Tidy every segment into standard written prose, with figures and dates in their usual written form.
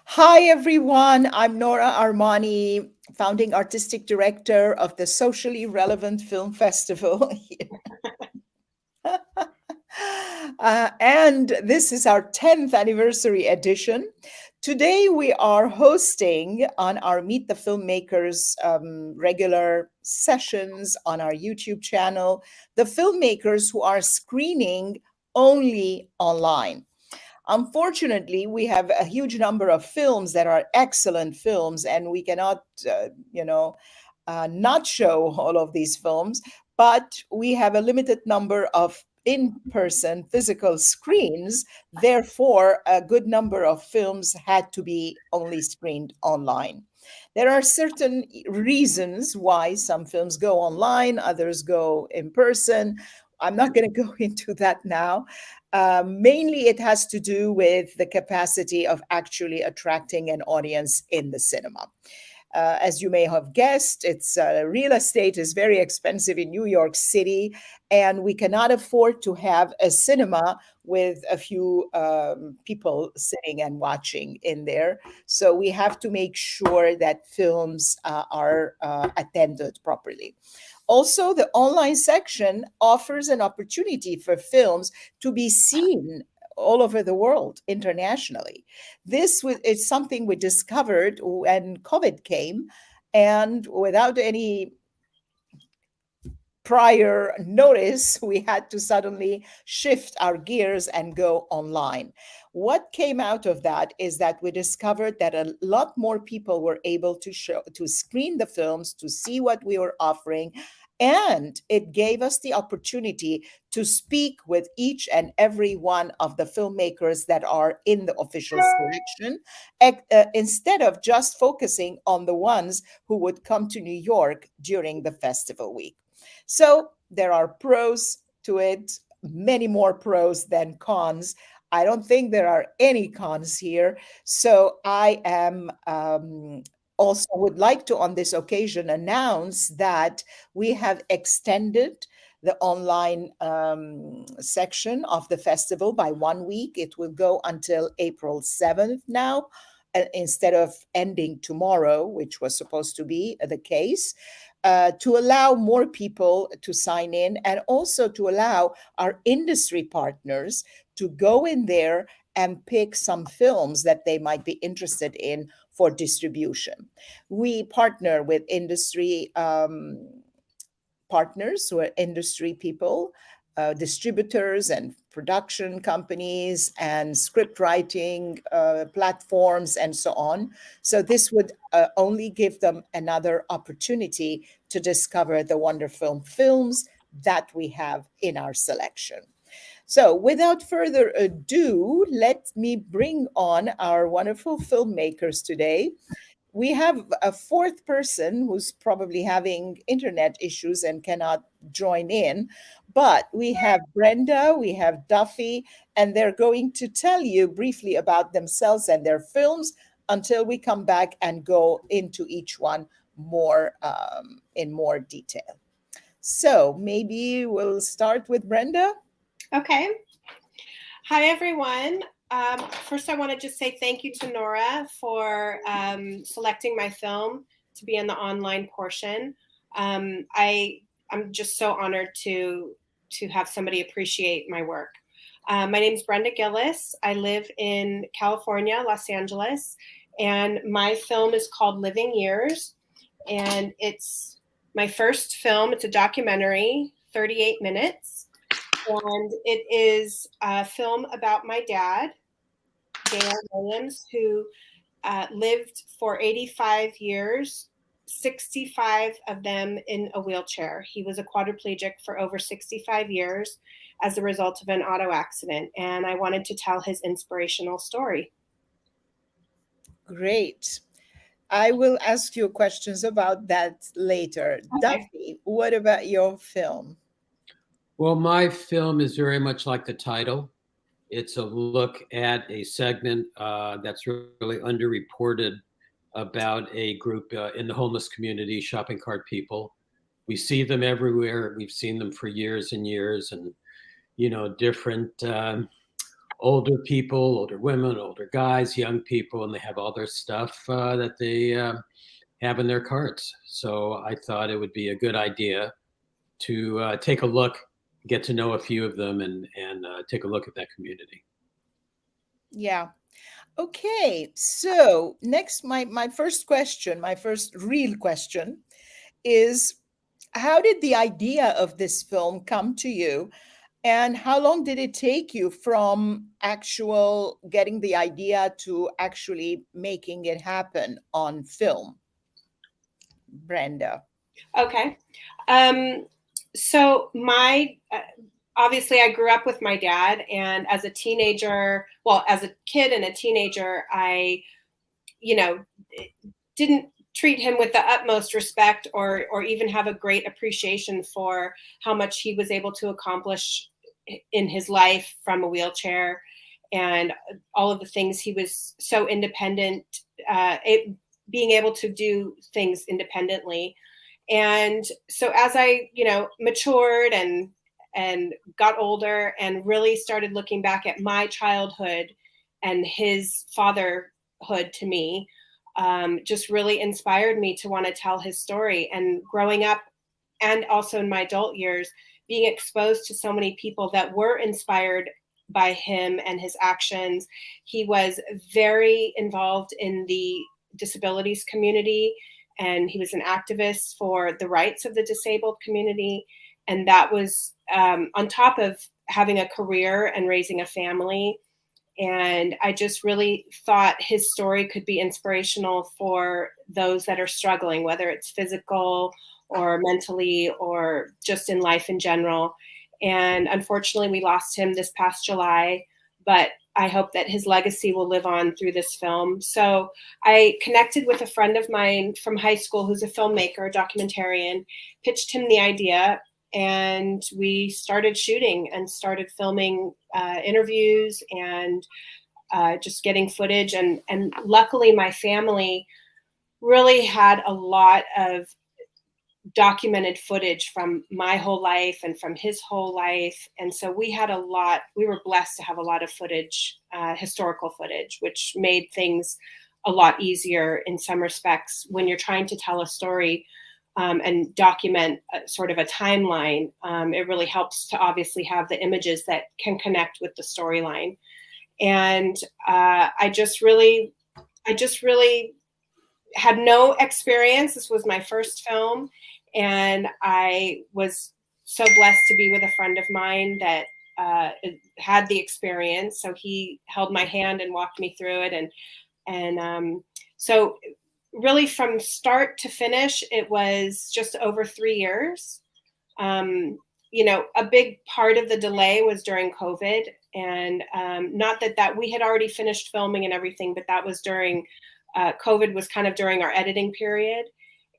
Hi, everyone. I'm Nora Armani, founding artistic director of the Socially Relevant Film Festival here. And this is our 10th anniversary edition. Today, we are hosting on our Meet the Filmmakers regular sessions on our YouTube channel, the filmmakers who are screening only online. Unfortunately, we have a huge number of films that are excellent films, and we cannot, not show all of these films, but we have a limited number of in person physical screens. Therefore, a good number of films had to be only screened online. There are certain reasons why some films go online, others go in person. I'm not going to go into that now. Mainly, it has to do with the capacity of actually attracting an audience in the cinema. As you may have guessed, it's real estate is very expensive in New York City, and we cannot afford to have a cinema with a few people sitting and watching in there. So we have to make sure that films are attended properly. Also, the online section offers an opportunity for films to be seen all over the world internationally. Is something we discovered when COVID came, and without any prior notice, we had to suddenly shift our gears and go online. What came out of that is that we discovered that a lot more people were able to screen the films, to see what we were offering, and it gave us the opportunity to speak with each and every one of the filmmakers that are in the official selection, instead of just focusing on the ones who would come to New York during the festival week. So there are pros to it, many more pros than cons. I don't think there are any cons here. So I am also would like to, on this occasion, announce that we have extended the online section of the festival by 1 week. It will go until April 7th now, instead of ending tomorrow, which was supposed to be the case, to allow more people to sign in, and also to allow our industry partners to go in there and pick some films that they might be interested in for distribution. We partner with industry partners who are industry people, distributors and production companies and script writing platforms and so on. So this would only give them another opportunity to discover the wonderful films that we have in our selection. So, without further ado, let me bring on our wonderful filmmakers today. We have a fourth person who's probably having internet issues and cannot join in, but we have Brenda, we have Duffy, and they're going to tell you briefly about themselves and their films until we come back and go into each one more in more detail. So maybe we'll start with Brenda. Okay. Hi, everyone. First, I want to just say thank you to Nora for selecting my film to be in the online portion. I'm just so honored to have somebody appreciate my work. My name is Brenda Gillis. I live in California, Los Angeles, and my film is called Living Years, and it's my first film. It's a documentary, 38 minutes. And it is a film about my dad, Dan Williams, who lived for 85 years, 65 of them in a wheelchair. He was a quadriplegic for over 65 years as a result of an auto accident. And I wanted to tell his inspirational story. Great. I will ask you questions about that later. Okay. Duffy, what about your film? Well, my film is very much like the title. It's a look at a segment that's really underreported about a group in the homeless community, shopping cart people. We see them everywhere. We've seen them for years and years, and different older people, older women, older guys, young people, and they have all their stuff that they have in their carts. So I thought it would be a good idea to take a look, get to know a few of them, and take a look at that community. Yeah. Okay. So next, my first question, my first real question is, how did the idea of this film come to you? And how long did it take you from actual getting the idea to actually making it happen on film? Brenda. Okay. So my obviously I grew up with my dad, and as a teenager, well, as a kid and a teenager, I, you know, didn't treat him with the utmost respect, or even have a great appreciation for how much he was able to accomplish in his life from a wheelchair, and all of the things he was so independent, being able to do things independently. And so as I, matured and got older and really started looking back at my childhood and his fatherhood to me, just really inspired me to want to tell his story. And growing up, and also in my adult years, being exposed to so many people that were inspired by him and his actions. He was very involved in the disabilities community, and he was an activist for the rights of the disabled community. And that was on top of having a career and raising a family. And I just really thought his story could be inspirational for those that are struggling, whether it's physical or mentally or just in life in general. And unfortunately, we lost him this past July, but I hope that his legacy will live on through this film. So I connected with a friend of mine from high school who's a filmmaker, a documentarian, pitched him the idea, and we started shooting and started filming interviews and just getting footage. And luckily, my family really had a lot of documented footage from my whole life and from his whole life. And so we were blessed to have a lot of footage, historical footage, which made things a lot easier in some respects when you're trying to tell a story and document sort of a timeline. It really helps to obviously have the images that can connect with the storyline. And I just really had no experience. This was my first film, and I was so blessed to be with a friend of mine that had the experience. So he held my hand and walked me through it, and so really from start to finish, it was just over 3 years. A big part of the delay was during COVID, and not that we had already finished filming and everything, but that was during COVID was kind of during our editing period.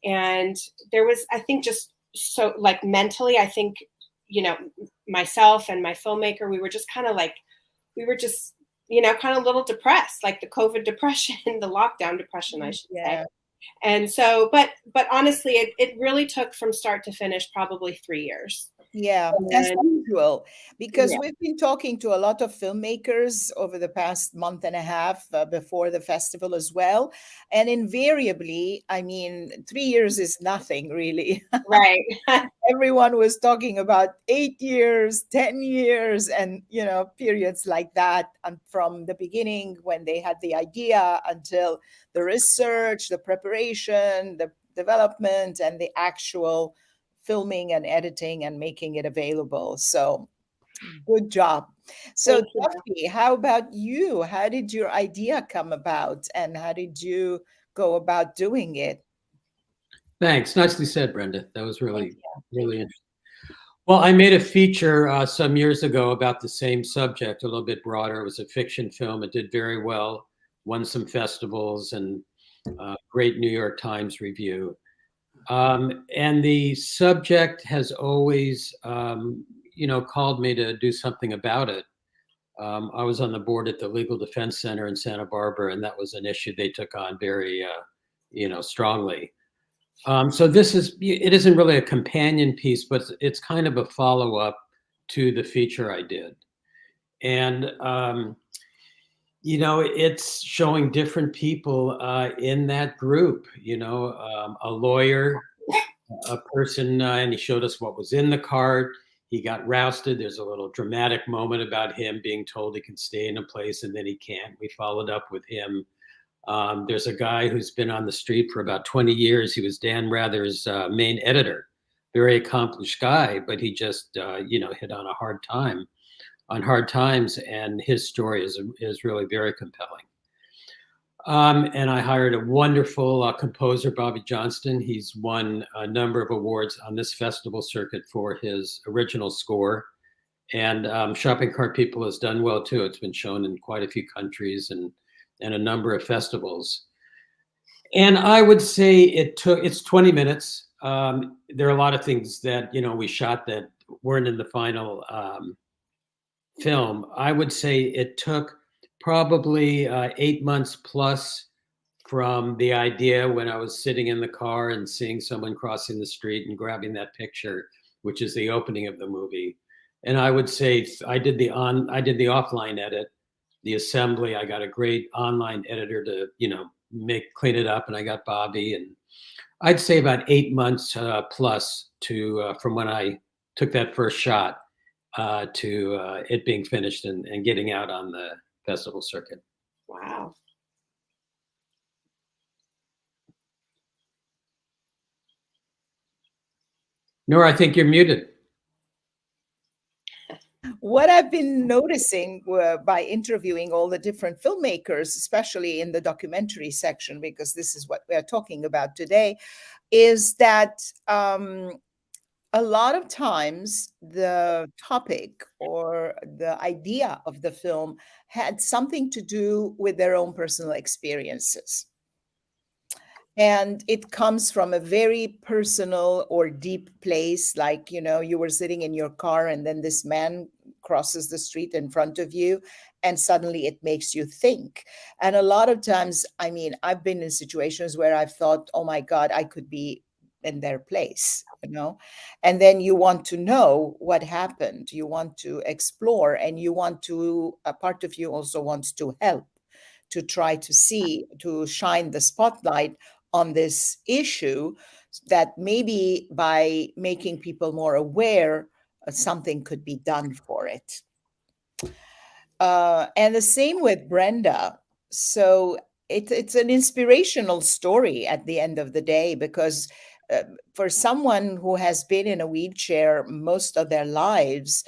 And there was, I think, just so like mentally, I think, myself and my filmmaker, we were just kind of kind of a little depressed, like the COVID depression, the lockdown depression, I should say. And so, but honestly, it really took from start to finish probably 3 years. Yeah, as usual, because we've been talking to a lot of filmmakers over the past month and a half before the festival as well. And invariably, 3 years is nothing really. Right. Everyone was talking about 8 years, 10 years, and, periods like that. And from the beginning, when they had the idea, until the research, the preparation, the development, and the actual filming and editing and making it available. So good job. So Duffy, how about you? How did your idea come about, and how did you go about doing it? Thanks. Nicely said, Brenda. That was really interesting. Well, I made a feature some years ago about the same subject, a little bit broader. It was a fiction film. It did very well, won some festivals, and great New York Times review. And the subject has always, called me to do something about it. I was on the board at the Legal Defense Center in Santa Barbara, and that was an issue they took on very, strongly. So it isn't really a companion piece, but it's kind of a follow-up to the feature I did. And it's showing different people in that group. A lawyer, a person, and he showed us what was in the cart. He got rousted. There's a little dramatic moment about him being told he can stay in a place and then he can't. We followed up with him. There's a guy who's been on the street for about 20 years. He was Dan Rather's main editor, very accomplished guy, but he just, hit on hard times, and his story is really very compelling. And I hired a wonderful composer, Bobby Johnston. He's won a number of awards on this festival circuit for his original score. And Shopping Cart People has done well too. It's been shown in quite a few countries and a number of festivals. And I would say it's 20 minutes. There are a lot of things that, we shot that weren't in the final film. I would say it took probably 8 months plus from the idea when I was sitting in the car and seeing someone crossing the street and grabbing that picture, which is the opening of the movie. And I would say I did the offline edit, the assembly. I got a great online editor to, clean it up, and I got Bobby. And I'd say about 8 months plus from when I took that first shot to it being finished and getting out on the festival circuit. Wow. Nora, I think you're muted. What I've been noticing by interviewing all the different filmmakers, especially in the documentary section, because this is what we're talking about today, is that a lot of times the topic or the idea of the film had something to do with their own personal experiences. And it comes from a very personal or deep place, like, you were sitting in your car and then this man crosses the street in front of you, and suddenly it makes you think. And a lot of times, I've been in situations where I've thought, oh my God, I could be in their place, and then you want to know what happened. You want to explore, and a part of you also wants to help, to try to shine the spotlight on this issue, that maybe by making people more aware, something could be done for it. And the same with Brenda. So it's an inspirational story at the end of the day, because for someone who has been in a wheelchair most of their lives,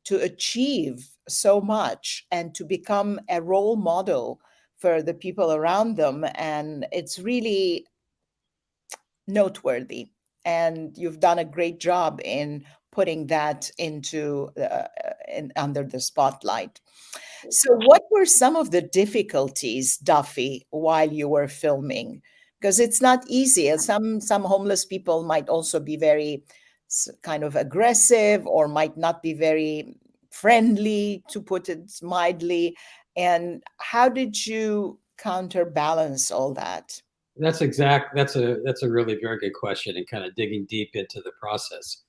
to achieve so much and to become a role model for the people around them, and it's really noteworthy. And you've done a great job in putting that under the spotlight. So what were some of the difficulties, Duffy, while you were filming? Because it's not easy. Some homeless people might also be very kind of aggressive, or might not be very friendly, to put it mildly. And how did you counterbalance all that? That's a really very good question, and kind of digging deep into the process.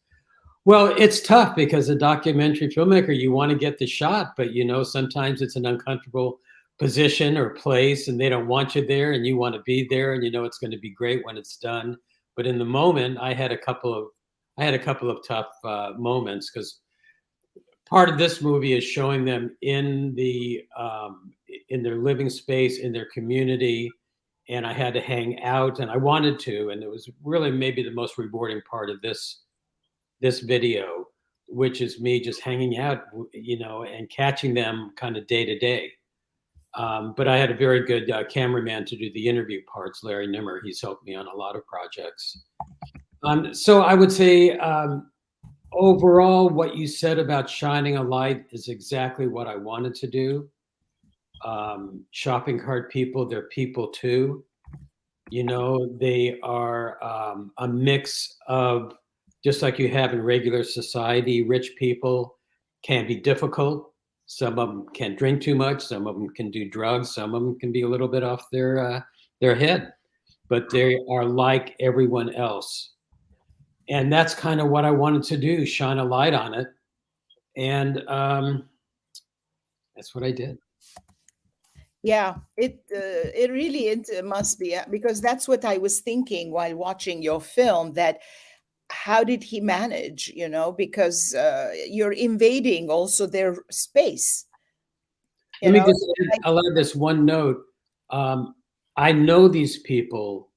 Well, it's tough because a documentary filmmaker, you want to get the shot, but sometimes it's an uncomfortable position or place, and they don't want you there, and you want to be there, and it's going to be great when it's done. But in the moment, I had a couple of tough moments, because part of this movie is showing them in their living space, in their community. And I had to hang out, and I wanted to, and it was really maybe the most rewarding part of this video, which is me just hanging out, and catching them kind of day to day. But I had a very good cameraman to do the interview parts, Larry Nimmer. He's helped me on a lot of projects. So I would say, overall, what you said about shining a light is exactly what I wanted to do. Shopping cart people, they're people too. They are a mix of, just like you have in regular society. Rich people can be difficult. Some of them can drink too much. Some of them can do drugs. Some of them can be a little bit off their head, but they are like everyone else. And that's kind of what I wanted to do, shine a light on it. And That's what I did. Yeah, it really it must be because that's what I was thinking while watching your film. That how did he manage? Because you're invading also their space. You Let me know, just like, I'll add this one note. Um, I know these people,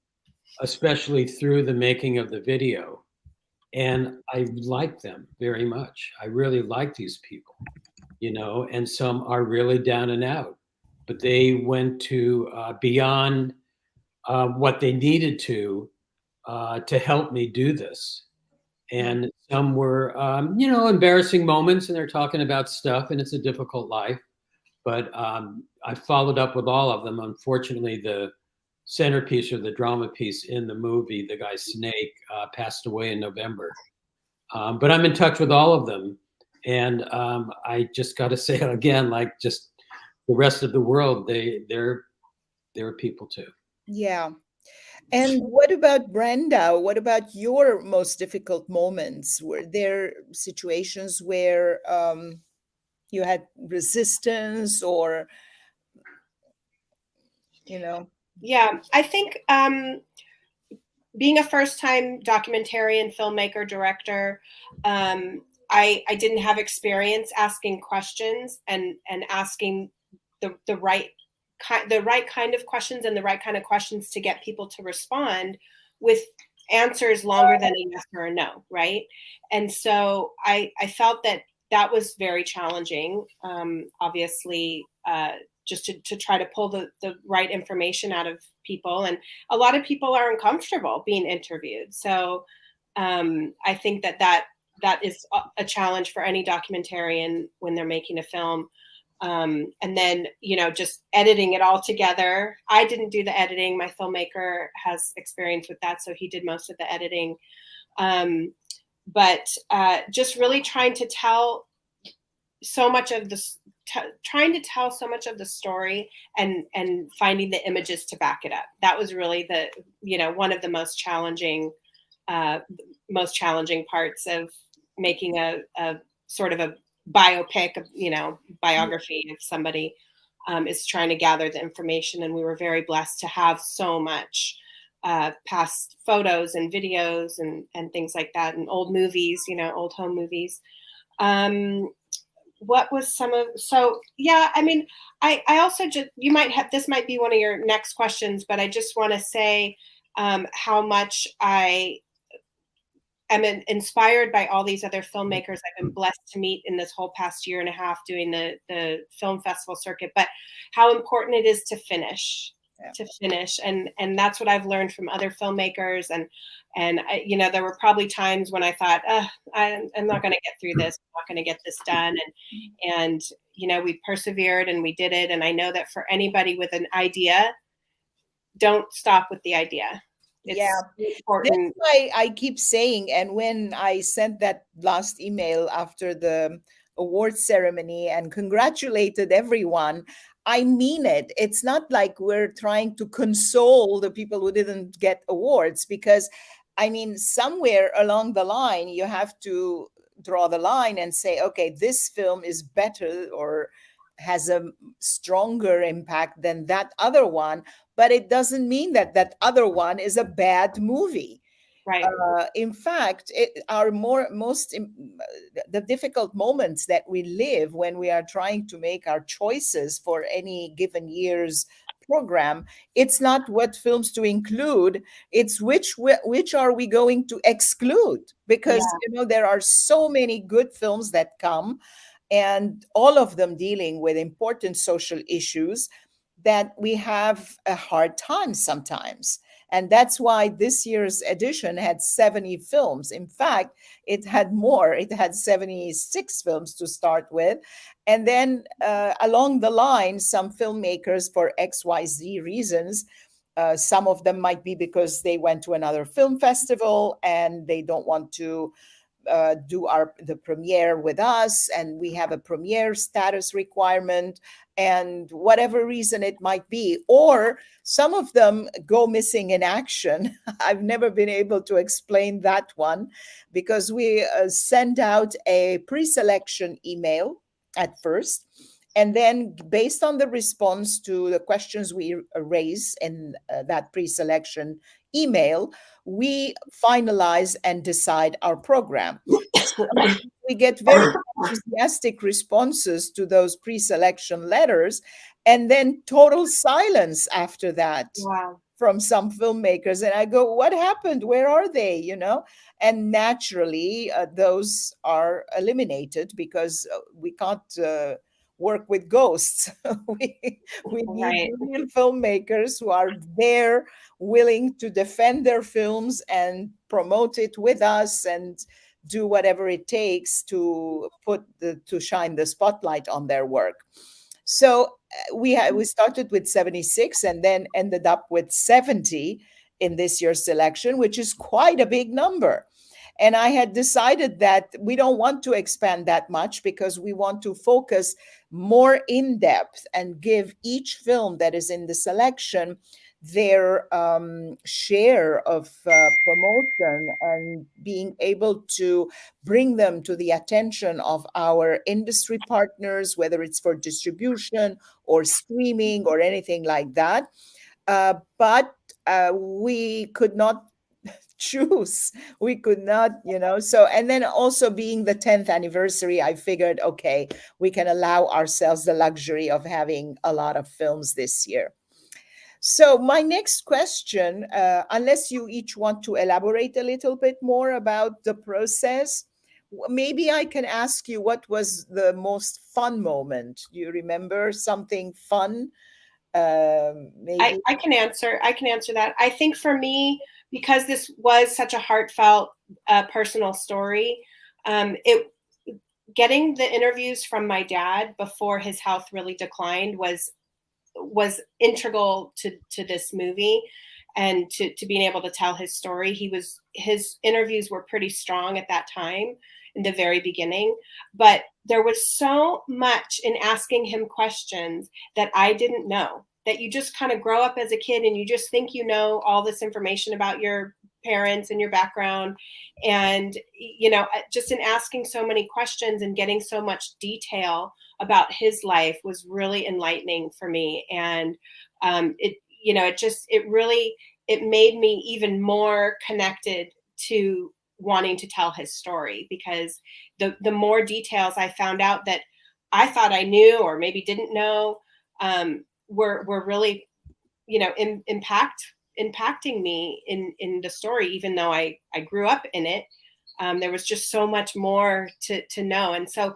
especially through the making of the video, and I like them very much. I really like these people, and some are really down and out, but they went to beyond what they needed to help me do this. And some were, embarrassing moments, and they're talking about stuff, and it's a difficult life. But I followed up with all of them. Unfortunately, the centerpiece or the drama piece in the movie, the guy Snake, passed away in November. But I'm in touch with all of them, and I just got to say again, like just the rest of the world, they're people too. yeah. And what about Brenda? What about your most difficult moments? Were there situations where you had resistance or, you know? Yeah, I think being a first time documentarian, filmmaker, director, I didn't have experience asking questions and asking the right kind of questions and the right kind of questions to get people to respond with answers longer than a yes or a no, right? And so I felt that that was very challenging. Obviously, just to try to pull the right information out of people. And a lot of people are uncomfortable being interviewed. So I think that is a challenge for any documentarian when they're making a film. And then, just editing it all together. I didn't do the editing. My filmmaker has experience with that, so he did most of the editing. But just really trying to tell so much of this trying to tell so much of the story and finding the images to back it up. That was really one of the most challenging parts of making a sort of a biopic, biography of somebody, is trying to gather the information. And we were very blessed to have so much past photos and videos and things like that, and old movies, old home movies. What was some of, so yeah, I mean, I also just, you might have, this might be one of your next questions, but I just want to say how much I am inspired by all these other filmmakers I've been blessed to meet in this whole past year and a half doing the film festival circuit, but how important it is to finish. Yeah. To finish, and that's what I've learned from other filmmakers, and I, there were probably times when I thought, I'm not going to get through this, I'm not going to get this done, and we persevered and we did it. And I know that for anybody with an idea, don't stop with the idea. It's Yeah, important. that's why I keep saying. And when I sent that last email after the award ceremony and congratulated everyone, I mean it. It's not like we're trying to console the people who didn't get awards, because I mean, somewhere along the line, you have to draw the line and say, okay, this film is better or has a stronger impact than that other one, but it doesn't mean that that other one is a bad movie. Right. In fact, our the difficult moments that we live when we are trying to make our choices for any given year's program, it's not what films to include, it's which are we going to exclude, because Yeah. there are so many good films that come, and all of them dealing with important social issues, that we have a hard time sometimes. And that's why this year's edition had 70 films. In fact, it had more. It had 76 films to start with. And then along the line, some filmmakers, for XYZ reasons, some of them might be because they went to another film festival and they don't want to do the premiere with us, and we have a premiere status requirement, and whatever reason it might be, or some of them go missing in action. I've never been able to explain that one, because we send out a pre-selection email at first, And then, based on the response to the questions we raise in that pre-selection email, we finalize and decide our program. We get very enthusiastic responses to those pre-selection letters, and then total silence after that Wow. from some filmmakers. And I go, what happened? Where are they? And naturally, those are eliminated because we can't work with ghosts. we need Right. real filmmakers who are there, willing to defend their films and promote it with us and do whatever it takes to to shine the spotlight on their work. So we started with 76 and then ended up with 70 in this year's selection, which is quite a big number. And I had decided that we don't want to expand that much because we want to focus more in depth and give each film that is in the selection their share of promotion and being able to bring them to the attention of our industry partners, whether it's for distribution or streaming or anything like that. But we could not choose. We could not, So, and then also being the 10th anniversary, I figured, okay, we can allow ourselves the luxury of having a lot of films this year. So, my next question, unless you each want to elaborate a little bit more about the process, maybe I can ask you what was the most fun moment? Do you remember something fun? Maybe. I can answer. I can answer that. I think for me, because this was such a heartfelt, personal story, it getting the interviews from my dad before his health really declined was integral to this movie and to being able to tell his story. His interviews were pretty strong at that time in the very beginning, but there was so much in asking him questions that I didn't know, that you just kind of grow up as a kid and you just think you know all this information about your parents and your background. And, just in asking so many questions and getting so much detail about his life was really enlightening for me. And it made me even more connected to wanting to tell his story, because the more details I found out that I thought I knew or maybe didn't know, were really, impacting me in the story, even though I grew up in it. There was just so much more to know. And so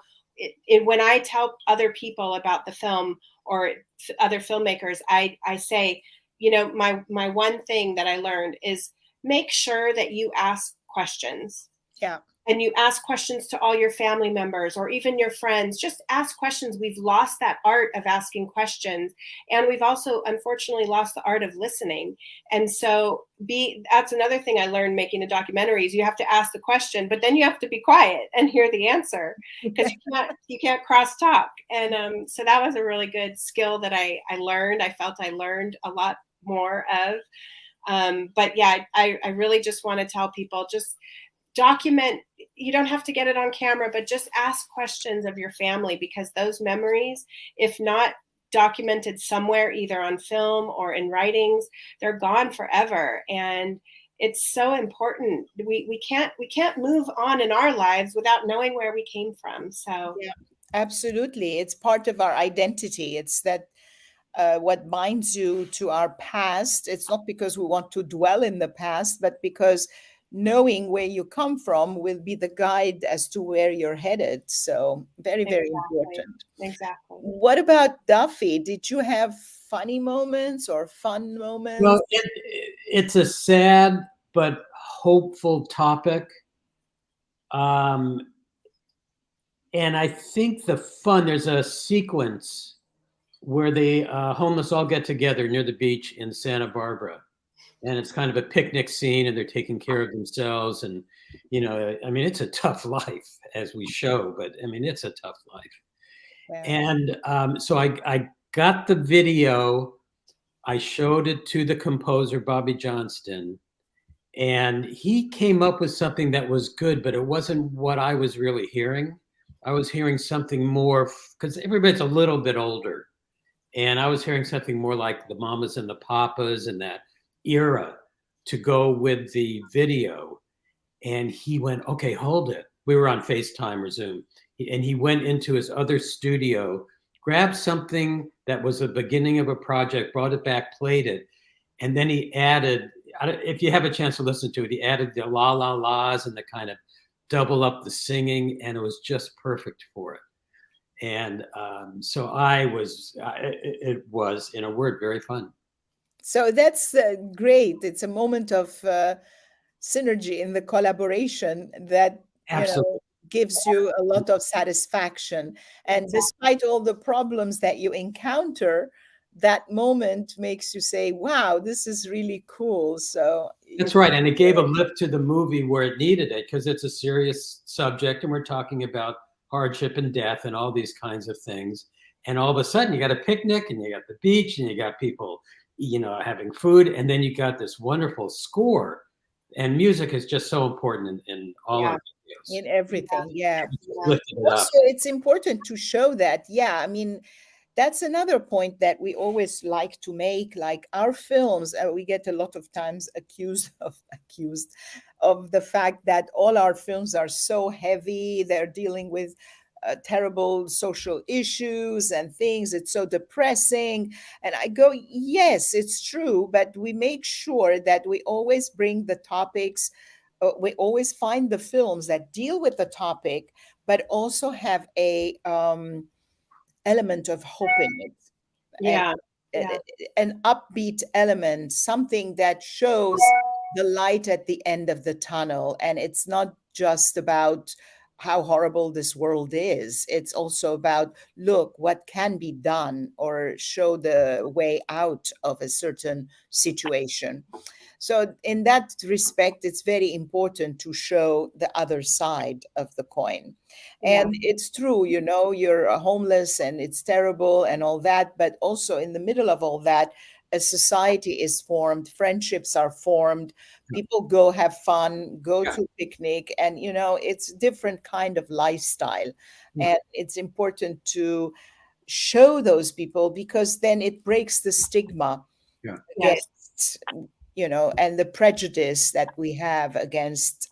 when I tell other people about the film or other filmmakers, I say, my one thing that I learned is make sure that you ask questions. Yeah. And you ask questions to all your family members or even your friends. Just ask questions. We've lost that art of asking questions. And we've also, unfortunately, lost the art of listening. And so that's another thing I learned making a documentary is you have to ask the question, but then you have to be quiet and hear the answer, because you can't cross talk. And so that was a really good skill that I learned. I felt I learned a lot more of. But yeah, I really just want to tell people, just document. You don't have to get it on camera, but just ask questions of your family, because those memories, if not documented somewhere, either on film or in writings, they're gone forever. And it's so important. We can't move on in our lives without knowing where we came from. So yeah, absolutely. It's part of our identity. It's that what binds you to our past. It's not because we want to dwell in the past, but because knowing where you come from will be the guide as to where you're headed. So very, very important. Exactly. What about Duffy? Did you have funny moments or fun moments? Well, it's a sad but hopeful topic. And I think there's a sequence where the homeless all get together near the beach in Santa Barbara. And it's kind of a picnic scene and they're taking care of themselves. And, it's a tough life, as we show, but it's a tough life. Yeah. And so I got the video, I showed it to the composer, Bobby Johnston, and he came up with something that was good, but it wasn't what I was really hearing. I was hearing something more because everybody's a little bit older, and I was hearing something more like the Mamas and the Papas and that era to go with the video. And he went, okay, hold it. We were on FaceTime or Zoom. And he went into his other studio, grabbed something that was the beginning of a project, brought it back, played it. And then he added, if you have a chance to listen to it, he added the la la la's and the kind of double up the singing. And it was just perfect for it. And so it was, in a word, very fun. So that's great. It's a moment of synergy in the collaboration that, Absolutely. gives you a lot of satisfaction. And despite all the problems that you encounter, that moment makes you say, wow, this is really cool. So, That's right. And it gave a lift to the movie where it needed it because it's a serious subject and we're talking about hardship and death and all these kinds of things. And all of a sudden you got a picnic and you got the beach and you got people, having food. And then you got this wonderful score. And music is just so important in all Yeah. our videos. in everything, yeah. Lifted it up. Also, it's important to show that, yeah, I mean, that's another point that we always like to make. Like our films, we get a lot of times accused of the fact that all our films are so heavy. They're dealing with terrible social issues and things. It's so depressing. And I go, yes, it's true, but we make sure that we always bring the topics. We always find the films that deal with the topic, but also have a element of hope in it, and Yeah. Yeah. an upbeat element, something that shows the light at the end of the tunnel. And it's not just about how horrible this world is. It's also about, look, what can be done, or show the way out of a certain situation. So, in that respect, it's very important to show the other side of the coin. Yeah. And it's true, you're homeless and it's terrible and all that. But also, in the middle of all that, a society is formed, friendships are formed, people go have fun, go Yeah. to picnic, and, it's different kind of lifestyle. Yeah. And it's important to show those people, because then it breaks the stigma Yeah. Yes. against, and the prejudice that we have against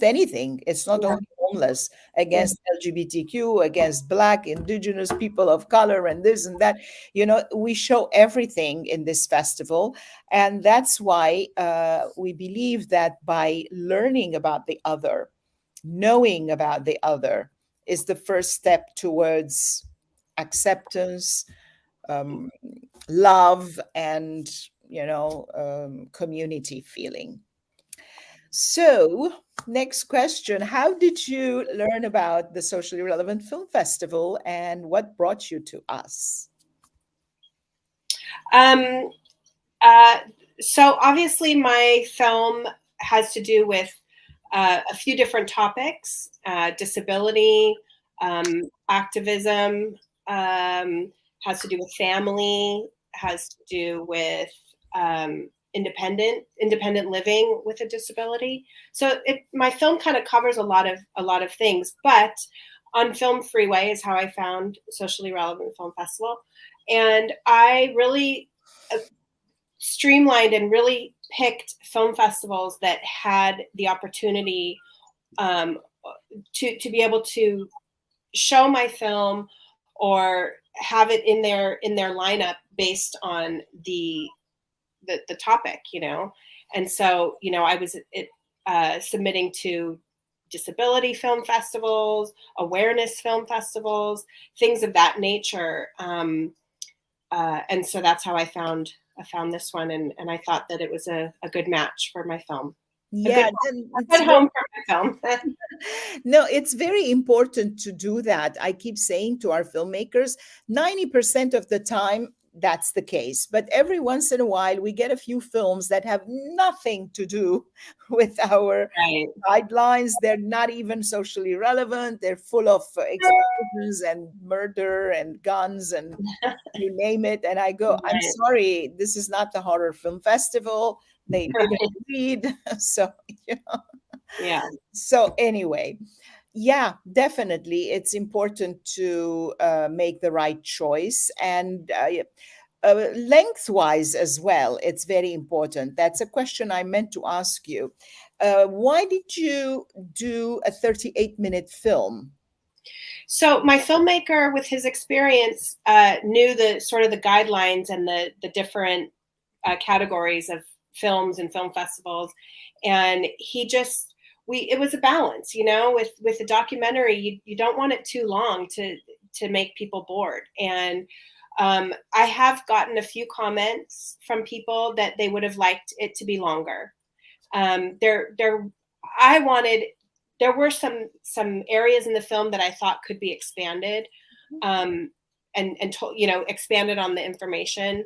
anything. It's not Yeah. only homeless, against LGBTQ, against Black, Indigenous, people of color, and this and that. We show everything in this festival. And that's why we believe that by learning about the other, knowing about the other, is the first step towards acceptance, um, love, and community feeling. So, next question: how did you learn about the Socially Relevant Film Festival, and what brought you to us? Um, uh, so obviously, my film has to do with a few different topics: disability, activism, has to do with family, has to do with independent living with a disability. So my film kind of covers a lot of things. But on Film Freeway is how I found Socially Relevant Film Festival, and I really streamlined and really picked film festivals that had the opportunity to be able to show my film or have it in their lineup based on the topic, And so, I was submitting to disability film festivals, awareness film festivals, things of that nature. And so that's how I found this one, and I thought that it was a good match for my film. Yeah, A good home for my film. no, it's very important to do that. I keep saying to our filmmakers, 90% of the time, that's the case. But every once in a while, we get a few films that have nothing to do with our Right. guidelines. They're not even socially relevant. They're full of explosions and murder and guns and you name it. And I go, I'm Right. sorry, this is not the horror film festival. They didn't read. So, Yeah. so anyway, Yeah, definitely. It's important to make the right choice, and lengthwise as well. It's very important. That's a question I meant to ask you. Why did you do a 38-minute film? So my filmmaker, with his experience, knew the sort of the guidelines and the different categories of films and film festivals, and he just we it was a balance, with the documentary. You don't want it too long to make people bored, and I have gotten a few comments from people that they would have liked it to be longer. There I wanted There were some areas in the film that I thought could be expanded, um, expanded on the information.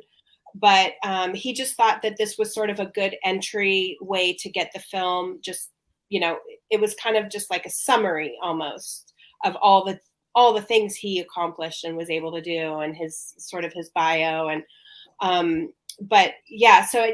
But he just thought that this was sort of a good entry way to get the film. Just, it was kind of just like a summary almost of all the things he accomplished and was able to do, and his sort of his bio. And but yeah, so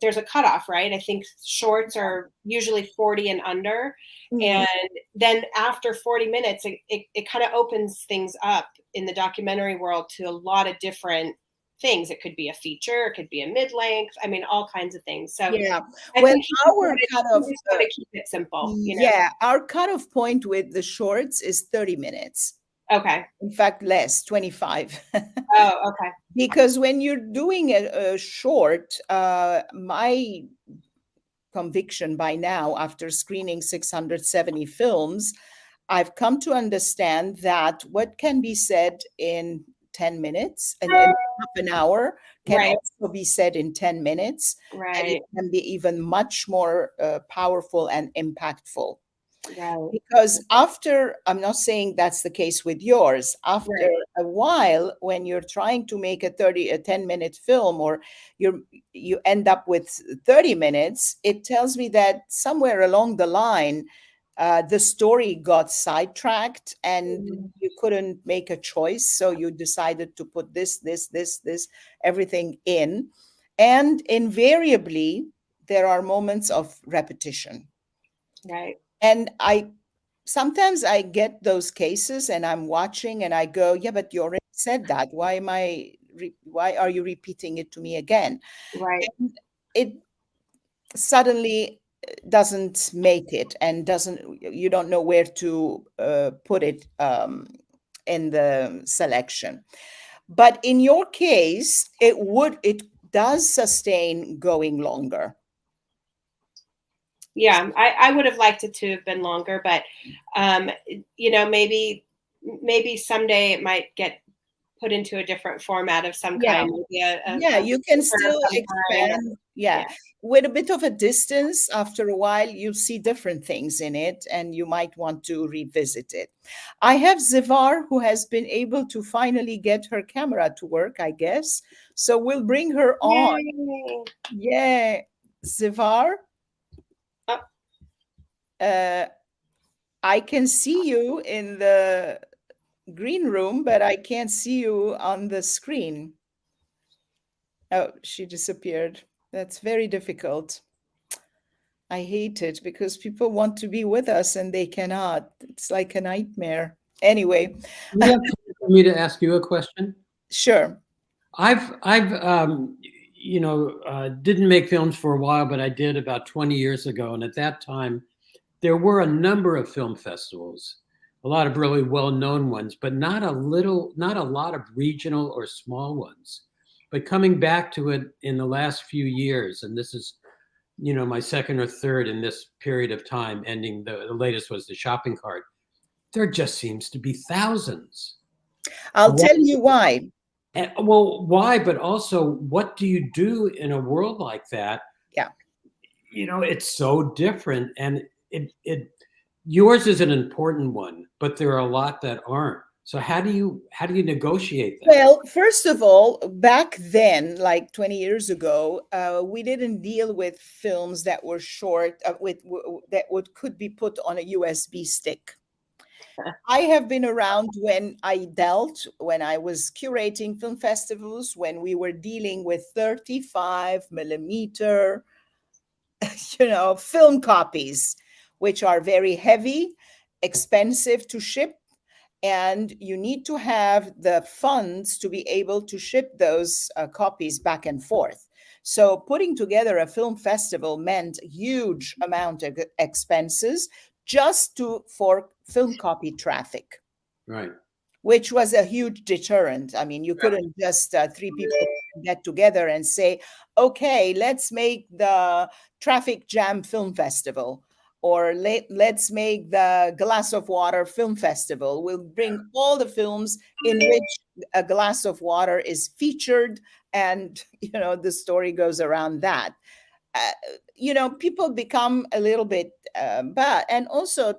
there's a cutoff, right? I think shorts are usually 40 and under, Mhm. and then after 40 minutes, it kind of opens things up in the documentary world to a lot of different things. It could be a feature, it could be a mid-length. I mean, all kinds of things. So Yeah. I Well, think our kind he of just wanted to keep it simple. yeah, our cutoff point with the shorts is 30 minutes. Okay. In fact, less, 25. Oh, okay. Because when you're doing a short, my conviction by now, after screening 670 films, I've come to understand that what can be said in 10 minutes and in half an hour can Right. also be said in 10 minutes. And it Right. can be even much more powerful and impactful. Right. Because after, I'm not saying that's the case with yours, after Right. a while, when you're trying to make a 10-minute film, or you end up with 30 minutes, it tells me that somewhere along the line, the story got sidetracked and Mhm. you couldn't make a choice. So you decided to put this, everything in. And invariably, there are moments of repetition. Right. And sometimes I get those cases and I'm watching and I go, yeah, but you already said that. Why are you repeating it to me again? Right. And it suddenly doesn't make it, and doesn't you don't know where to put it in the selection. But in your case, it does sustain going longer. Yeah, I would have liked it to have been longer, but um, maybe someday it might get put into a different format of some Yeah. kind, maybe Yeah, a you can feature of still some kind. Or, expand. Yeah. yeah. With a bit of a distance, after a while, you'll see different things in it and you might want to revisit it. I have Zivar, who has been able to finally get her camera to work, I guess. So we'll bring her on. Yay. Yeah. Zivar, Oh, uh, I can see you in the green room, but I can't see you on the screen. Oh, she disappeared. That's very difficult. I hate it because people want to be with us and they cannot. It's like a nightmare. Anyway, Do you have time for me to ask you a question? sure. I've didn't make films for a while, but I did about 20 years ago. And at that time, there were a number of film festivals, a lot of really well-known ones, but not a lot of regional or small ones. But coming back to it in the last few years, and this is, my second or third in this period of time, ending the latest was the shopping cart. There just seems to be thousands. I'll tell you why. Well, why? But also, what do you do in a world like that? Yeah. It's so different, and it yours is an important one, but there are a lot that aren't. So how do you negotiate that? Well, first of all, back then, like 20 years ago, we didn't deal with films that were short, that could be put on a USB stick. I have been around when I was curating film festivals, when we were dealing with 35 millimeter, film copies, which are very heavy. expensive to ship, and you need to have the funds to be able to ship those copies back and forth. So putting together a film festival meant huge amount of expenses just to for film copy traffic, Right. which was a huge deterrent. I mean, you couldn't just three people get together and say, okay, let's make the Traffic Jam Film Festival, or let's make the Glass of Water Film Festival. We'll bring all the films in which a glass of water is featured, and the story goes around that. Uh, People become a little bit, but and also,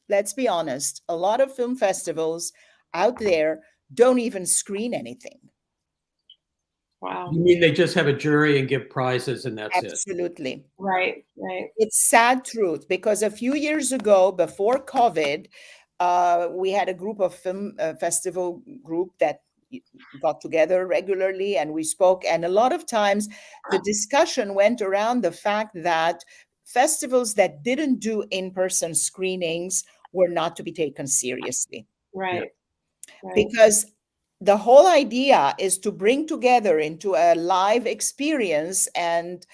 let's be honest, a lot of film festivals out there don't even screen anything. Wow. You mean they just have a jury and give prizes and that's it? Absolutely. Right. Right. It's sad truth, because a few years ago, before COVID, we had a group of film festival group that got together regularly, and we spoke. And a lot of times the discussion went around the fact that festivals that didn't do in-person screenings were not to be taken seriously. Right. Right. Because the whole idea is to bring together into a live experience, and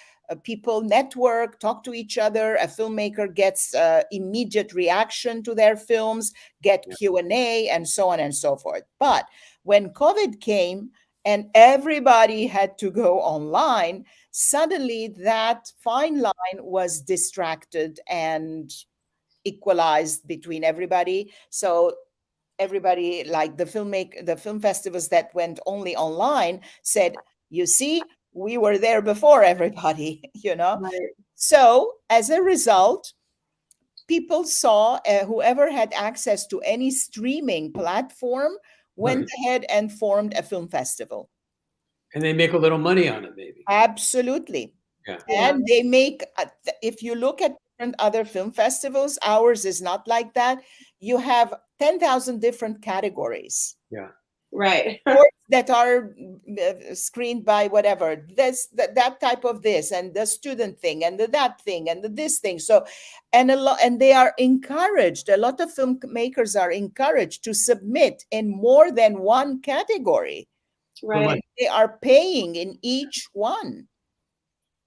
people network, talk to each other. A filmmaker gets immediate reaction to their films, get Q&A, and so on and so forth. But when COVID came and everybody had to go online, suddenly that fine line was distracted and equalized between everybody. So everybody, like the film festivals that went only online, said, you see, we were there before everybody. Right. So as a result, people saw, whoever had access to any streaming platform went Right. ahead and formed a film festival. And they make a little money on it, maybe. Absolutely. Yeah. And they make, if you look at different other film festivals, ours is not like that. You have 10,000 different categories. Yeah. Right. That are screened by whatever, that type of this, and the student thing, and that thing, and this thing. So, and they are encouraged. A lot of filmmakers are encouraged to submit in more than one category. Right. They are paying in each one.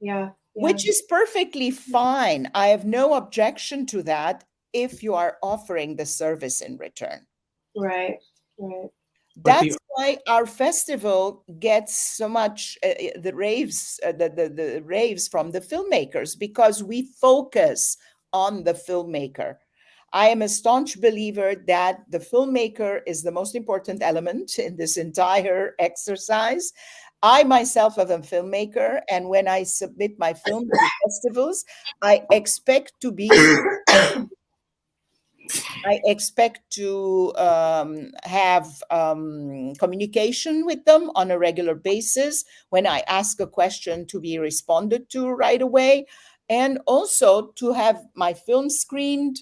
Yeah. Which is perfectly fine. I have no objection to that if you are offering the service in return. Right. Right. That's why our festival gets so much the raves, the raves from the filmmakers, because we focus on the filmmaker. I am a staunch believer that the filmmaker is the most important element in this entire exercise. I myself am a filmmaker, and when I submit my film to festivals, I expect to be have communication with them on a regular basis. When I ask a question, to be responded to right away, and also to have my film screened,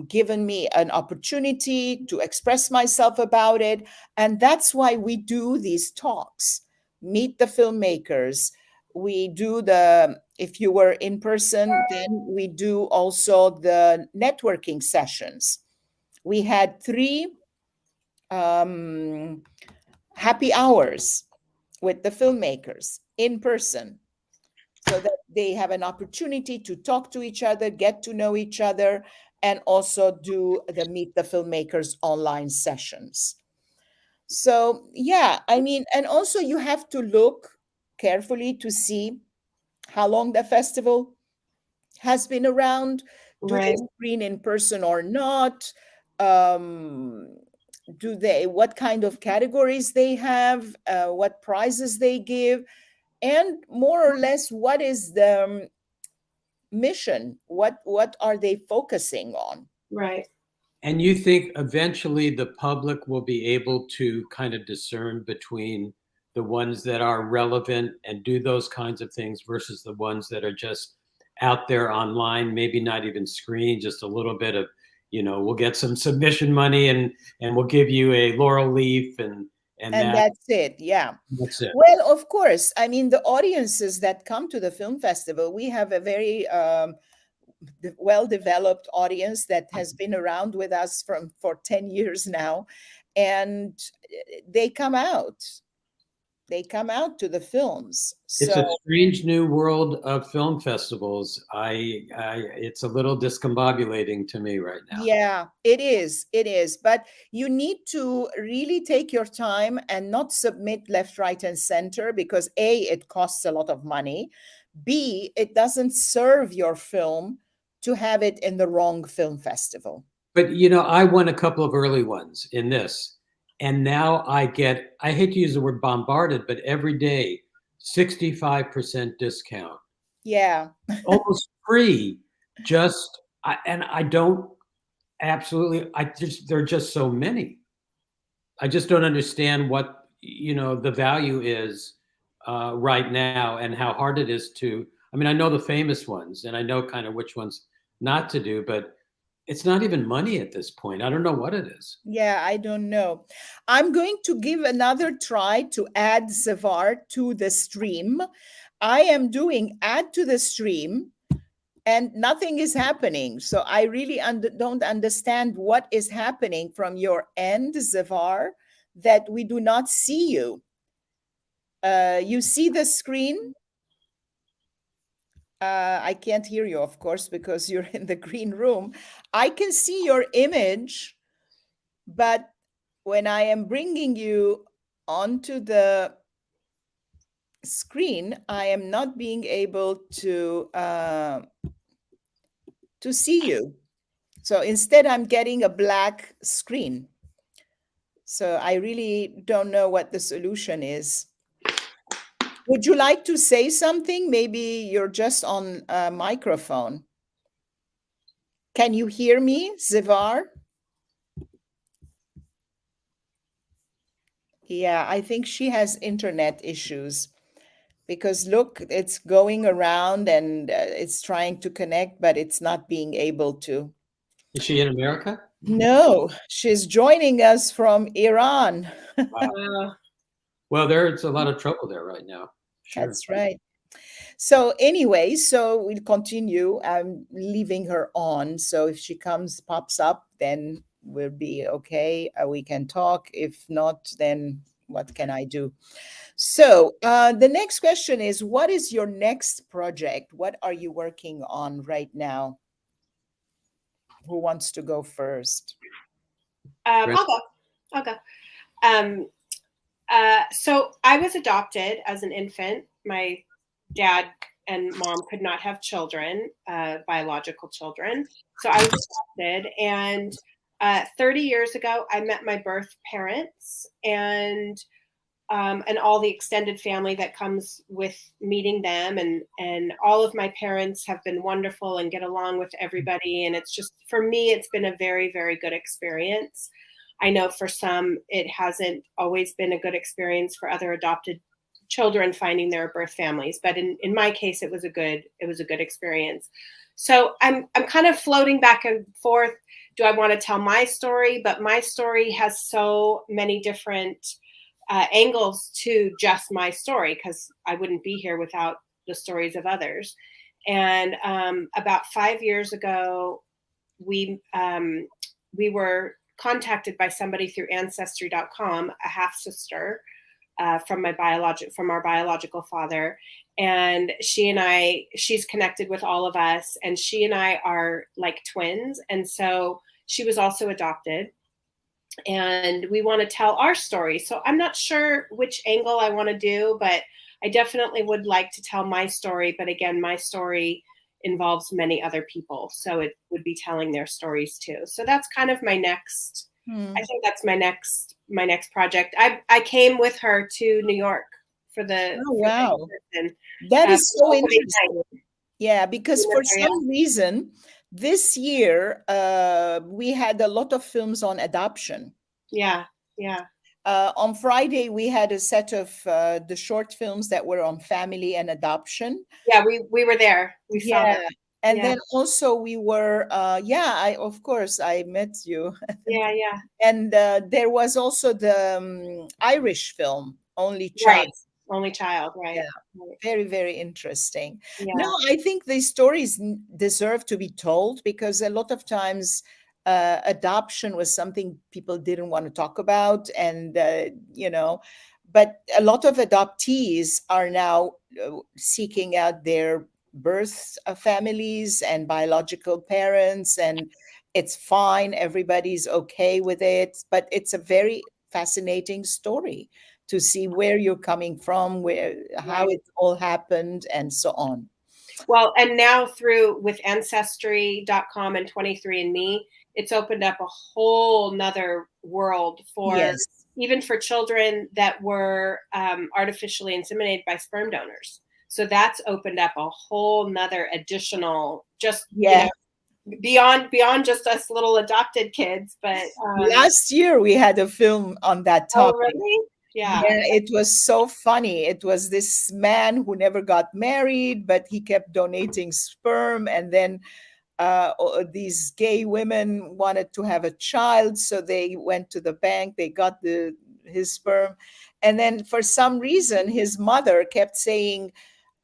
given me an opportunity to express myself about it. And that's why we do these talks, meet the filmmakers. We do if you were in person, then we do also the networking sessions. We had 3 happy hours with the filmmakers in person, so that they have an opportunity to talk to each other, get to know each other, and also do the Meet the Filmmakers online sessions. So, yeah, I mean, and also you have to look carefully to see how long the festival has been around. Do they Right. screen in person or not? Um, what kind of categories they have, what prizes they give, and more or less, what is the mission? What are they focusing on? Right. And you think eventually the public will be able to kind of discern between the ones that are relevant and do those kinds of things versus the ones that are just out there online, maybe not even screened, just a little bit of, we'll get some submission money and we'll give you a laurel leaf and That's it. Yeah. That's it. Well, of course. I mean, the audiences that come to the film festival, we have a very well-developed audience that has been around with us for 10 years now, and they come out. They come out to the films. It's a So strange new world of film festivals. It's a little discombobulating to me right now. yeah, it is. It is. But you need to really take your time and not submit left, right, and center because A, it costs a lot of money. B, it doesn't serve your film to have it in the wrong film festival. But I won a couple of early ones in this, and now I hate to use the word bombarded, but every day, 65% discount, Yeah. almost free. And I don't absolutely, there are just so many. I just don't understand what, the value is right now and how hard it is to, I mean, I know the famous ones and I know kind of which ones not to do, but it's not even money at this point. I don't know what it is. Yeah, I don't know. I'm going to give another try to add Zavar to the stream. I am doing add to the stream and nothing is happening. So I really don't understand what is happening from your end, Zavar, that we do not see you. You see the screen? I can't hear you, of course, because you're in the green room. I can see your image, but when I am bringing you onto the screen, I am not being able to see you. So instead, I'm getting a black screen. So I really don't know what the solution is. Would you like to say something? Maybe you're just on a microphone. Can you hear me, Zivar? Yeah, I think she has internet issues because look, it's going around and it's trying to connect, but it's not being able to. Is she in America? No, she's joining us from Iran. Wow. Well, there's a lot of trouble there right now. Sure. That's right. So anyway, so we'll continue. I'm leaving her on. So if she pops up, then we'll be okay. We can talk. If not, then what can I do? So the next question is, what is your next project? What are you working on right now? Who wants to go first? I'll go. I'll go. So I was adopted as an infant. My dad and mom could not have children, biological children. So I was adopted. And 30 years ago, I met my birth parents and all the extended family that comes with meeting them. And all of my parents have been wonderful and get along with everybody. And it's just, for me, it's been a very, very good experience. I know for some, it hasn't always been a good experience for other adopted children finding their birth families. But in my case, it was a good experience. So I'm kind of floating back and forth. Do I want to tell my story? But my story has so many different angles to just my story, because I wouldn't be here without the stories of others. And about 5 years ago, we were contacted by somebody through Ancestry.com, a half sister from our biological father, and she's connected with all of us, and she and I are like twins, and so she was also adopted. And we want to tell our story. So I'm not sure which angle I want to do, but I definitely would like to tell my story. But again, my story involves many other people, so it would be telling their stories too. So that's kind of my next. I think that's my next project. I came with her to New York for the. Oh, wow. That is so interesting. Yeah, because for some reason, this year, we had a lot of films on adoption. Yeah. On Friday, we had a set of the short films that were on family and adoption. Yeah, we were there. We saw that. And then also we were, of course, I met you. Yeah. And there was also the Irish film, Only Child. Right. Only child, right? Yeah. Right. Very, very interesting. No, Yeah. I think these stories deserve to be told because a lot of times adoption was something people didn't want to talk about. And, but a lot of adoptees are now seeking out their birth families and biological parents, and it's fine. Everybody's okay with it. But it's a very fascinating story to see where you're coming from, where how Right. it all happened, and so on. Well, and now through with ancestry.com and 23andMe, it's opened up a whole nother world for Yes. even for children that were artificially inseminated by sperm donors. So that's opened up a whole nother additional, just Yeah. beyond just us little adopted kids. But Last year we had a film on that oh, topic. really? Yeah. Yeah, it was so funny. It was this man who never got married, but he kept donating sperm, and then these gay women wanted to have a child, so they went to the bank, they got his sperm, and then for some reason his mother kept saying,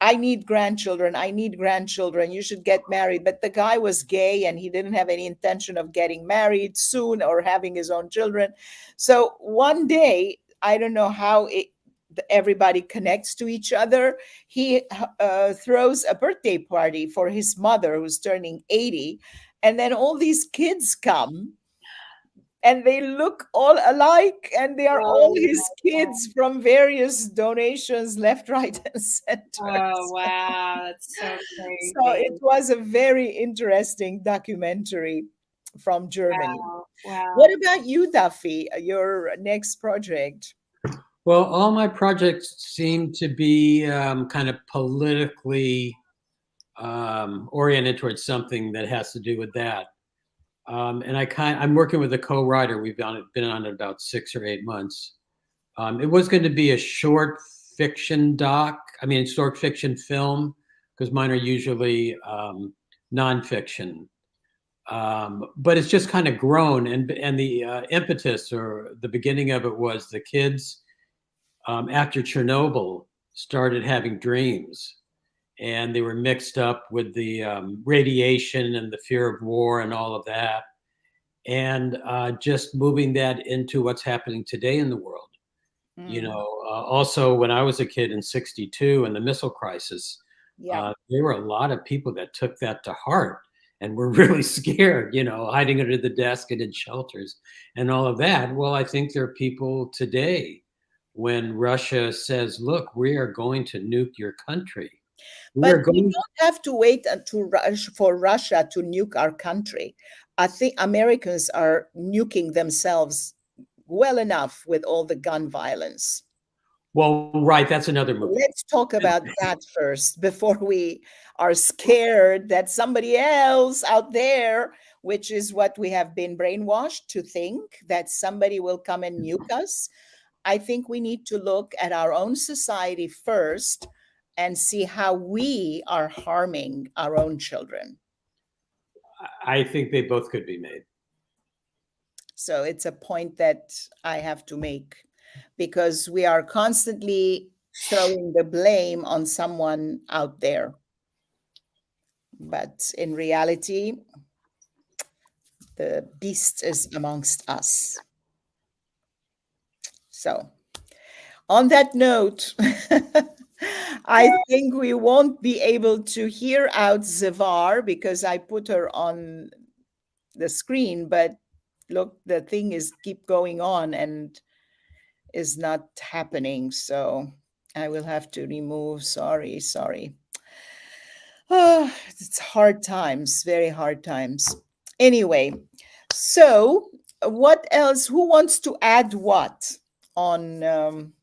I need grandchildren. I need grandchildren. You should get married. But the guy was gay and he didn't have any intention of getting married soon or having his own children. So one day, I don't know how everybody connects to each other. He throws a birthday party for his mother, who's turning 80. And then all these kids come and they look all alike, and they are all Oh, his kids from various donations left, right, and center. oh wow, that's so So crazy. it was a very interesting documentary from Germany. Wow, What wow. about you, Duffy? Your next project? Well, all my projects seem to be kind of politically oriented towards something that has to do with that. And I'm working with a co-writer. We've been on it about 6 or 8 months. It was going to be a short fiction short fiction film, because mine are usually nonfiction. But it's just kind of grown, and the impetus or the beginning of it was the kids after Chernobyl started having dreams, and they were mixed up with the radiation and the fear of war and all of that, and just moving that into what's happening today in the world. Mm, Also when I was a kid in '62 and the missile crisis, yeah. there were a lot of people that took that to heart and were really scared, hiding under the desk and in shelters and all of that. Well, I think there are people today when Russia says, look, we are going to nuke your country. We But are we going. don't have to wait for Russia to nuke our country. I think Americans are nuking themselves well enough with all the gun violence. Well, right. That's another movie. Let's talk about that first before we are scared that somebody else out there, which is what we have been brainwashed to think, that somebody will come and nuke us. I think we need to look at our own society first and see how we are harming our own children. I think they both could be made. So it's a point that I have to make because we are constantly throwing the blame on someone out there. But in reality, the beast is amongst us. So, on that note, I think we won't be able to hear out Zavar because I put her on the screen, but look, the thing is keep going on and is not happening. So I will have to remove. Sorry, sorry. Oh, it's hard times, very hard times. Anyway, so what else? Who wants to add what on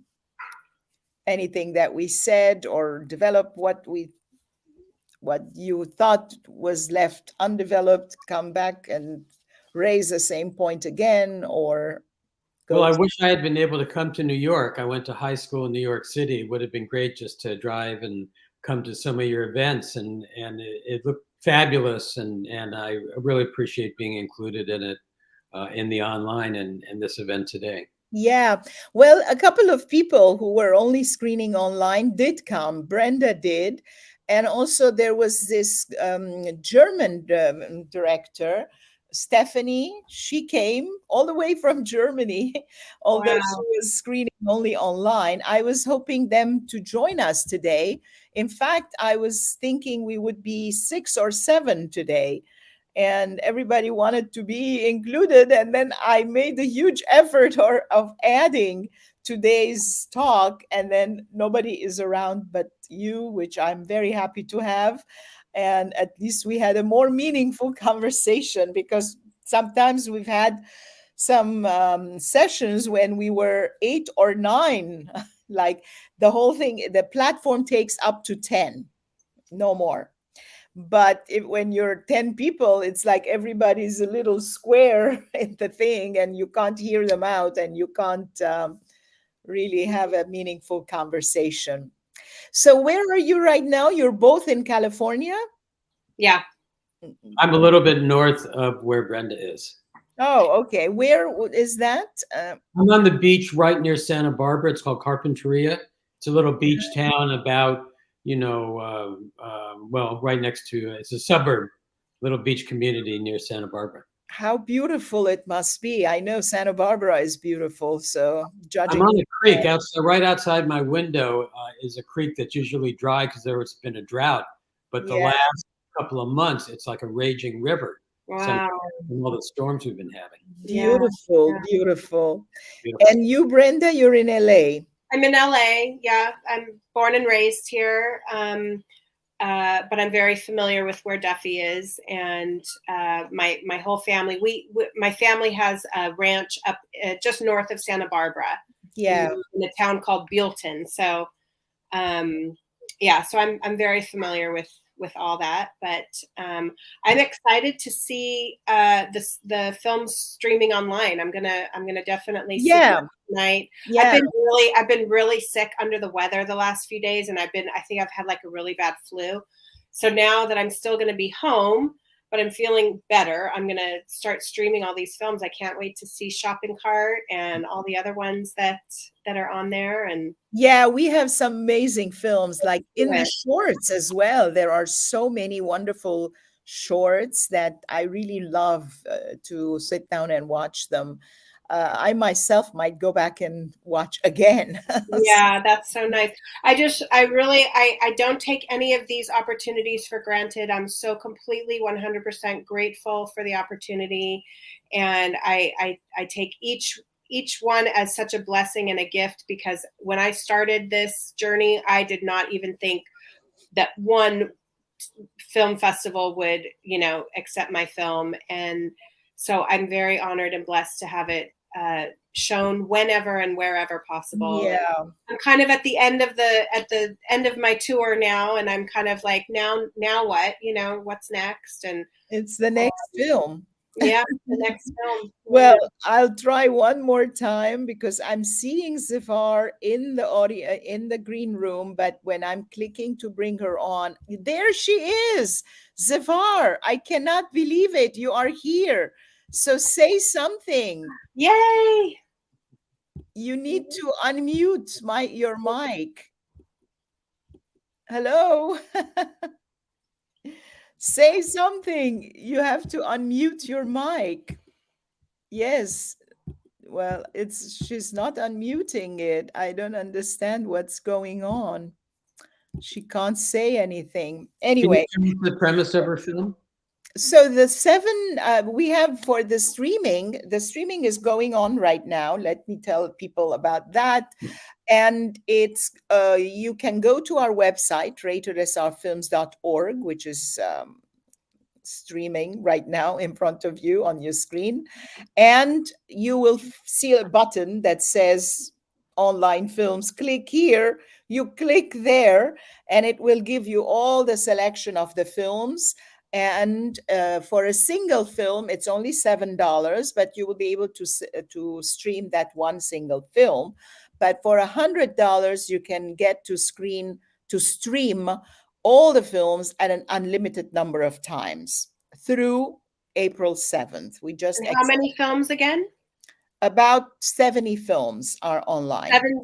anything that we said or develop what you thought was left undeveloped? Come back and raise the same point again, or Well, go. I wish I had been able to come to New York. I went to high school in New York City. It would have been great just to drive and come to some of your events, and it looked fabulous, and I really appreciate being included in it, in the online and this event today. Yeah. Well, a couple of people who were only screening online did come. Brenda did. And also, there was this German director, Stephanie. She came all the way from Germany, although she Wow. was screening only online. I was hoping them to join us today. In fact, I was thinking we would be six or seven today, and everybody wanted to be included. And then I made a huge effort of adding today's talk, and then nobody is around but you, which I'm very happy to have. And at least we had a more meaningful conversation, because sometimes we've had some sessions when we were eight or nine. Like, the whole thing, the platform takes up to 10, no more. But when you're 10 people, it's like everybody's a little square in the thing, and you can't hear them out, and you can't really have a meaningful conversation. So, where are you right now? You're both in California? Yeah. I'm a little bit north of where Brenda is. Oh, okay. Where is that? I'm on the beach right near Santa Barbara. It's called Carpinteria. It's a little beach town about, well, right next to, it's a suburb, little beach community near Santa Barbara. How beautiful it must be. I know Santa Barbara is beautiful. So, I'm judging. on a creek outside, right outside my window is a creek that's usually dry because there's been a drought. But the Yeah. last couple of months, it's like a raging river. Wow. From all the storms we've been having. Yeah. Beautiful, Yeah. beautiful. Beautiful. And you, Brenda, you're in LA. I'm in LA. Yeah. I'm born and raised here. But I'm very familiar with where Duffy is, and my whole family. My family has a ranch up just north of Santa Barbara, Yeah. in a town called Buellton. So, yeah, so I'm very familiar with all that. But I'm excited to see the film streaming online. I'm gonna definitely see it Yeah. tonight. Yeah. I've been really sick, under the weather the last few days, and I think I've had like a really bad flu. So now that I'm still going to be home, but I'm feeling better, I'm going to start streaming all these films. I can't wait to see Shopping Cart and all the other ones that are on there. And Yeah, we have some amazing films, like in the yeah. shorts as well. There are so many wonderful shorts that I really love to sit down and watch them. I myself might go back and watch again. Yeah, that's so nice. I don't take any of these opportunities for granted. I'm so completely 100% grateful for the opportunity. And I take each one as such a blessing and a gift, because when I started this journey, I did not even think that one film festival would, accept my film. And so I'm very honored and blessed to have it shown whenever and wherever possible. And Yeah, I'm kind of at the end of my tour now, and I'm kind of like, now what? What's next? And it's the next film. yeah, the next film. Well, I'll try one more time, because I'm seeing Zifar in the audio in the green room, but when I'm clicking to bring her on, there she is. Zifar, I cannot believe it. You are here. So say something. Yay! You need to unmute your mic. Hello. Say something. You have to unmute your mic. Yes. Well, she's not unmuting it. I don't understand what's going on. She can't say anything. Can you Anyway, tell me the premise of her film? so the seven we have for the streaming is going on right now. Let me tell people about that. And it's you can go to our website, ratedsrfilms.org, which is streaming right now in front of you on your screen, and you will see a button that says online films. Click here. You click there, and it will give you all the selection of the films. And for a single film, it's only $7, but you will be able to stream that one single film. But for $100, you can get to stream all the films at an unlimited number of times through April 7th. We just And how many films again? About 70 films are online. 70?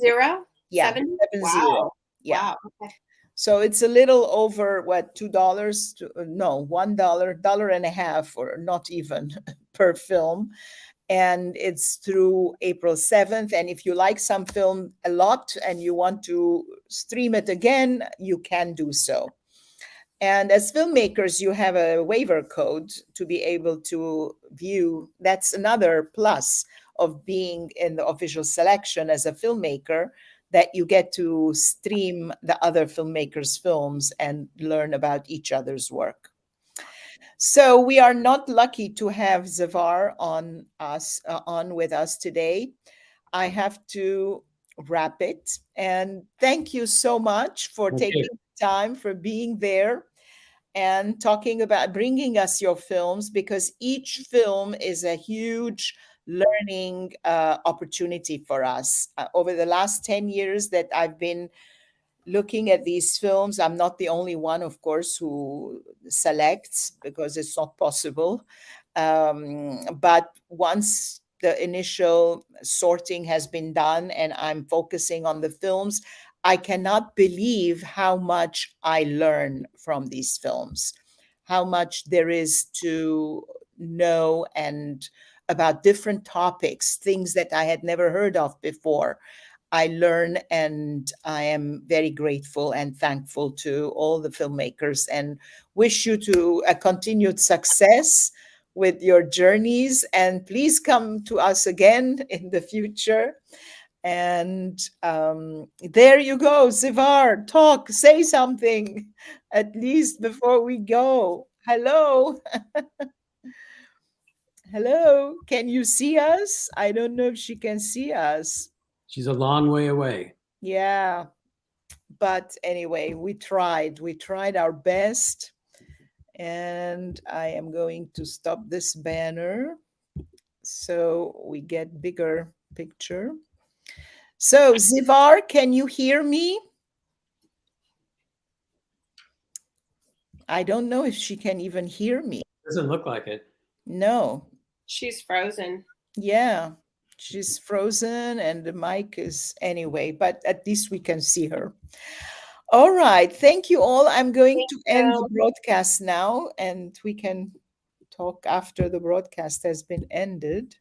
Yeah, 70? 70. Wow. Yeah. Wow. Okay. So it's a little over what, $2 to, no, $1, dollar and a half, or not even per film. And it's through April 7th. And if you like some film a lot and you want to stream it again, you can do so. And as filmmakers, you have a waiver code to be able to view. That's another plus of being in the official selection as a filmmaker, that you get to stream the other filmmakers' films and learn about each other's work. So we are not lucky to have Zavar on with us today. I have to wrap it. And thank you so much for Okay. taking time, for being there and talking about bringing us your films, because each film is a huge learning opportunity for us. Over the last 10 years that I've been looking at these films, I'm not the only one, of course, who selects, because it's not possible. But once the initial sorting has been done and I'm focusing on the films, I cannot believe how much I learn from these films, how much there is to know, and about different topics, things that I had never heard of before. I learn, and I am very grateful and thankful to all the filmmakers, and wish you to a continued success with your journeys. And please come to us again in the future. And there you go, Zivar, talk, say something, at least before we go. Hello. Hello. Can you see us? I don't know if she can see us. She's a long way away. Yeah. But anyway, we tried our best. And I am going to stop this banner so we get bigger picture. So Zivar, can you hear me? I don't know if she can even hear me. Doesn't look like it. No. She's frozen. Yeah, she's frozen and the mic is anyway, but at least we can see her. All right. Thank you all. I'm going Thank to end the you. broadcast now, and we can talk after the broadcast has been ended.